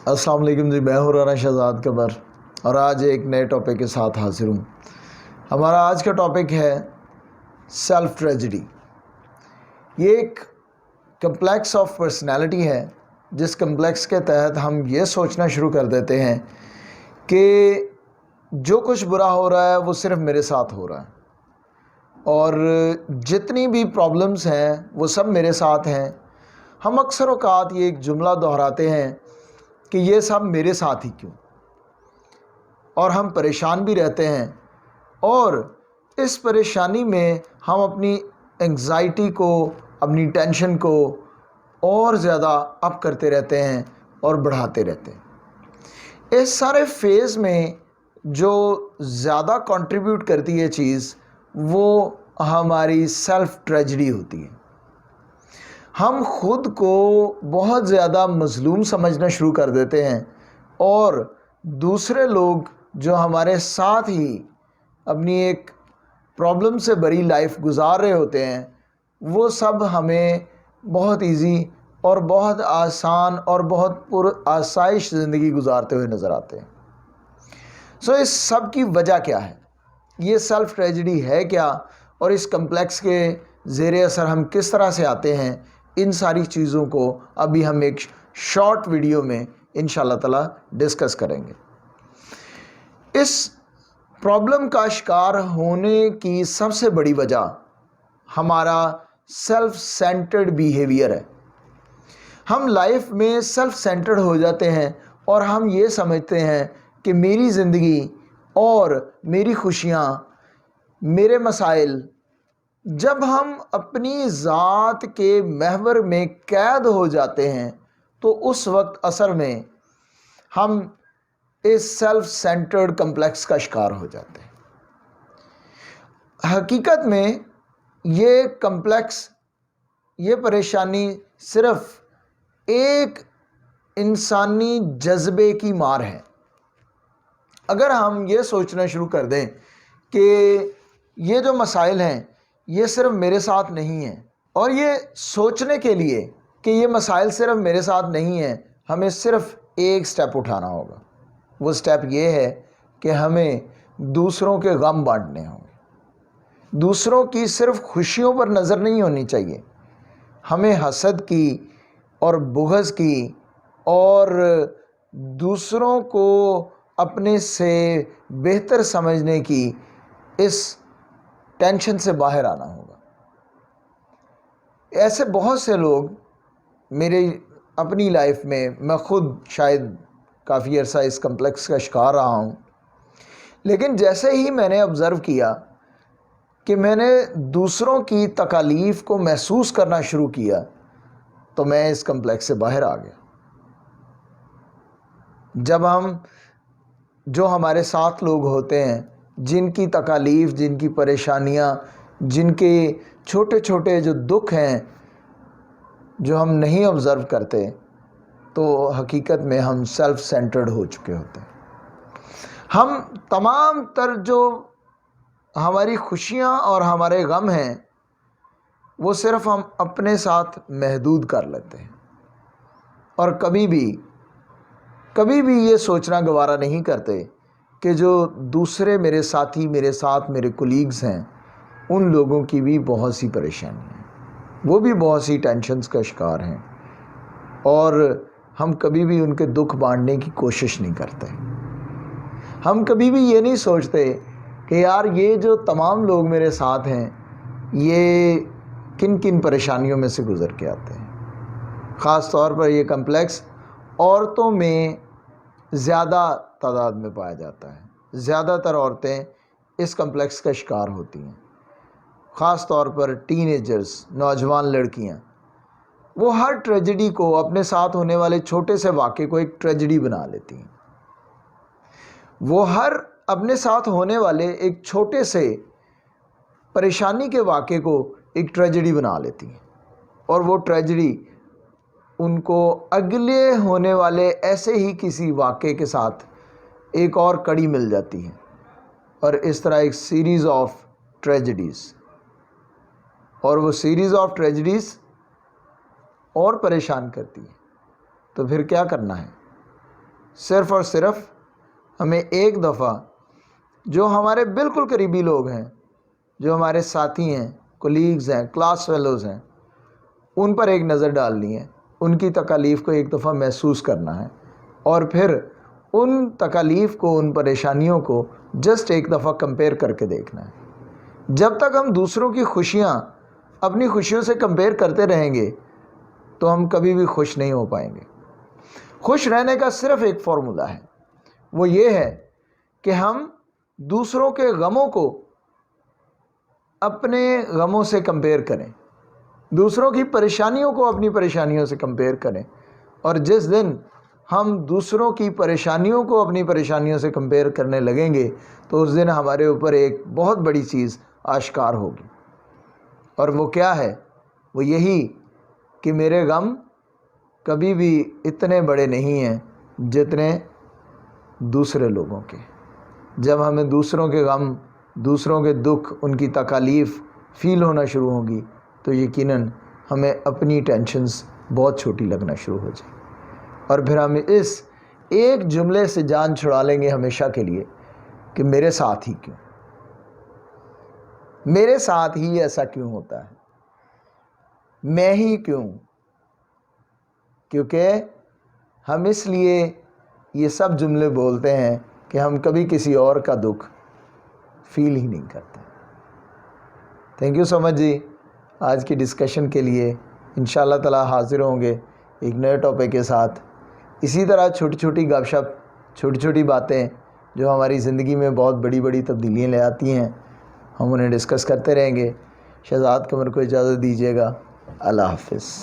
السلام علیکم جی، میں ہوں رانا شہزاد قمر اور آج ایک نئے ٹاپک کے ساتھ حاضر ہوں۔ ہمارا آج کا ٹاپک ہے سیلف ٹریجڈی۔ یہ ایک کمپلیکس آف پرسنالٹی ہے جس کمپلیکس کے تحت ہم یہ سوچنا شروع کر دیتے ہیں کہ جو کچھ برا ہو رہا ہے وہ صرف میرے ساتھ ہو رہا ہے، اور جتنی بھی پرابلمز ہیں وہ سب میرے ساتھ ہیں۔ ہم اکثر اوقات یہ ایک جملہ دہراتے ہیں کہ یہ سب میرے ساتھ ہی کیوں، اور ہم پریشان بھی رہتے ہیں، اور اس پریشانی میں ہم اپنی انگزائٹی کو، اپنی ٹینشن کو اور زیادہ اپ کرتے رہتے ہیں اور بڑھاتے رہتے ہیں۔ اس سارے فیز میں جو زیادہ کنٹریبیوٹ کرتی ہے چیز، وہ ہماری سیلف ٹریجڈی ہوتی ہے۔ ہم خود کو بہت زیادہ مظلوم سمجھنا شروع کر دیتے ہیں، اور دوسرے لوگ جو ہمارے ساتھ ہی اپنی ایک پرابلم سے بری لائف گزار رہے ہوتے ہیں، وہ سب ہمیں بہت ایزی اور بہت آسان اور بہت پر آسائش زندگی گزارتے ہوئے نظر آتے ہیں۔ اس سب کی وجہ کیا ہے؟ یہ سیلف ٹریجڈی ہے کیا، اور اس کمپلیکس کے زیر اثر ہم کس طرح سے آتے ہیں؟ ان ساری چیزوں کو ابھی ہم ایک شارٹ ویڈیو میں انشاءاللہ تعالی ڈسکس کریں گے۔ اس پرابلم کا شکار ہونے کی سب سے بڑی وجہ ہمارا سیلف سینٹرڈ بیہیویئر ہے۔ ہم لائف میں سیلف سینٹرڈ ہو جاتے ہیں، اور ہم یہ سمجھتے ہیں کہ میری زندگی اور میری خوشیاں، میرے مسائل، جب ہم اپنی ذات کے محور میں قید ہو جاتے ہیں تو اس وقت اثر میں ہم اس سیلف سینٹرڈ کمپلیکس کا شکار ہو جاتے ہیں۔ حقیقت میں یہ کمپلیکس، یہ پریشانی صرف ایک انسانی جذبے کی مار ہے۔ اگر ہم یہ سوچنا شروع کر دیں کہ یہ جو مسائل ہیں یہ صرف میرے ساتھ نہیں ہیں، اور یہ سوچنے کے لیے کہ یہ مسائل صرف میرے ساتھ نہیں ہیں، ہمیں صرف ایک سٹیپ اٹھانا ہوگا۔ وہ سٹیپ یہ ہے کہ ہمیں دوسروں کے غم بانٹنے ہوں گے۔ دوسروں کی صرف خوشیوں پر نظر نہیں ہونی چاہیے، ہمیں حسد کی اور بغض کی اور دوسروں کو اپنے سے بہتر سمجھنے کی اس ٹینشن سے باہر آنا ہوگا۔ ایسے بہت سے لوگ میرے اپنی لائف میں خود شاید کافی عرصہ اس کمپلیکس کا شکار رہا ہوں، لیکن جیسے ہی میں نے آبزرو کیا کہ میں نے دوسروں کی تکالیف کو محسوس کرنا شروع کیا، تو میں اس کمپلیکس سے باہر آ گیا۔ جب ہم جو ہمارے ساتھ لوگ ہوتے ہیں، جن کی تکالیف، جن کی پریشانیاں، جن کے چھوٹے چھوٹے جو دکھ ہیں جو ہم نہیں آبزرو کرتے، تو حقیقت میں ہم سیلف سینٹرڈ ہو چکے ہوتے ہیں۔ ہم تمام تر جو ہماری خوشیاں اور ہمارے غم ہیں وہ صرف ہم اپنے ساتھ محدود کر لیتے ہیں، اور کبھی بھی یہ سوچنا گوارا نہیں کرتے کہ جو دوسرے میرے ساتھی، میرے ساتھ میرے کولیگز ہیں، ان لوگوں کی بھی بہت سی پریشانی ہیں، وہ بھی بہت سی ٹینشنز کا شکار ہیں، اور ہم کبھی بھی ان کے دکھ بانٹنے کی کوشش نہیں کرتے۔ ہم کبھی بھی یہ نہیں سوچتے کہ یار یہ جو تمام لوگ میرے ساتھ ہیں یہ کن کن پریشانیوں میں سے گزر کے آتے ہیں۔ خاص طور پر یہ کمپلیکس عورتوں میں زیادہ تعداد میں پایا جاتا ہے۔ زیادہ تر عورتیں اس کمپلیکس کا شکار ہوتی ہیں، خاص طور پر ٹین ایجرز، نوجوان لڑکیاں۔ وہ ہر ٹریجڈی کو، اپنے ساتھ ہونے والے چھوٹے سے واقعے کو ایک ٹریجڈی بنا لیتی ہیں۔ وہ ہر اپنے ساتھ ہونے والے ایک چھوٹے سے پریشانی کے واقعے کو ایک ٹریجڈی بنا لیتی ہیں، اور وہ ٹریجڈی ان کو اگلے ہونے والے ایسے ہی کسی واقعے کے ساتھ ایک اور کڑی مل جاتی ہے، اور اس طرح ایک سیریز آف ٹریجڈیز، اور وہ سیریز آف ٹریجڈیز اور پریشان کرتی ہے۔ تو پھر کیا کرنا ہے؟ صرف اور صرف ہمیں ایک دفعہ جو ہمارے بالکل قریبی لوگ ہیں، جو ہمارے ساتھی ہیں، کولیگز ہیں، کلاس فیلوز ہیں، ان پر ایک نظر ڈالنی ہے، ان کی تکالیف کو ایک دفعہ محسوس کرنا ہے، اور پھر ان تکالیف کو، ان پریشانیوں کو جسٹ ایک دفعہ کمپیئر کر کے دیکھنا ہے۔ جب تک ہم دوسروں کی خوشیاں اپنی خوشیوں سے کمپیئر کرتے رہیں گے تو ہم کبھی بھی خوش نہیں ہو پائیں گے۔ خوش رہنے کا صرف ایک فارمولہ ہے، وہ یہ ہے کہ ہم دوسروں کے غموں کو اپنے غموں سے کمپیئر کریں، دوسروں کی پریشانیوں کو اپنی پریشانیوں سے کمپیئر کریں، اور جس دن ہم دوسروں کی پریشانیوں کو اپنی پریشانیوں سے کمپیئر کرنے لگیں گے تو اس دن ہمارے اوپر ایک بہت بڑی چیز آشکار ہوگی، اور وہ کیا ہے؟ وہ یہی کہ میرے غم کبھی بھی اتنے بڑے نہیں ہیں جتنے دوسرے لوگوں کے۔ جب ہمیں دوسروں کے غم، دوسروں کے دکھ، ان کی تکالیف فیل ہونا شروع ہوگی تو یقیناً ہمیں اپنی ٹینشنز بہت چھوٹی لگنا شروع ہو جائیں، اور پھر ہم اس ایک جملے سے جان چھڑا لیں گے ہمیشہ کے لیے کہ میرے ساتھ ہی کیوں، میرے ساتھ ہی ایسا کیوں ہوتا ہے، میں ہی کیوں؟ کیونکہ ہم اس لیے یہ سب جملے بولتے ہیں کہ ہم کبھی کسی اور کا دکھ فیل ہی نہیں کرتے۔ تھینک یو سو مچ جی، آج کی ڈسکشن کے لیے انشاءاللہ تعالی حاضر ہوں گے ایک نئے ٹاپک کے ساتھ۔ اسی طرح چھوٹی چھوٹی گپ شپ، چھوٹی چھوٹی باتیں جو ہماری زندگی میں بہت بڑی بڑی تبدیلیاں لے آتی ہیں، ہم انہیں ڈسکس کرتے رہیں گے۔ شہزاد قمر کو اجازت دیجیے گا، اللہ حافظ۔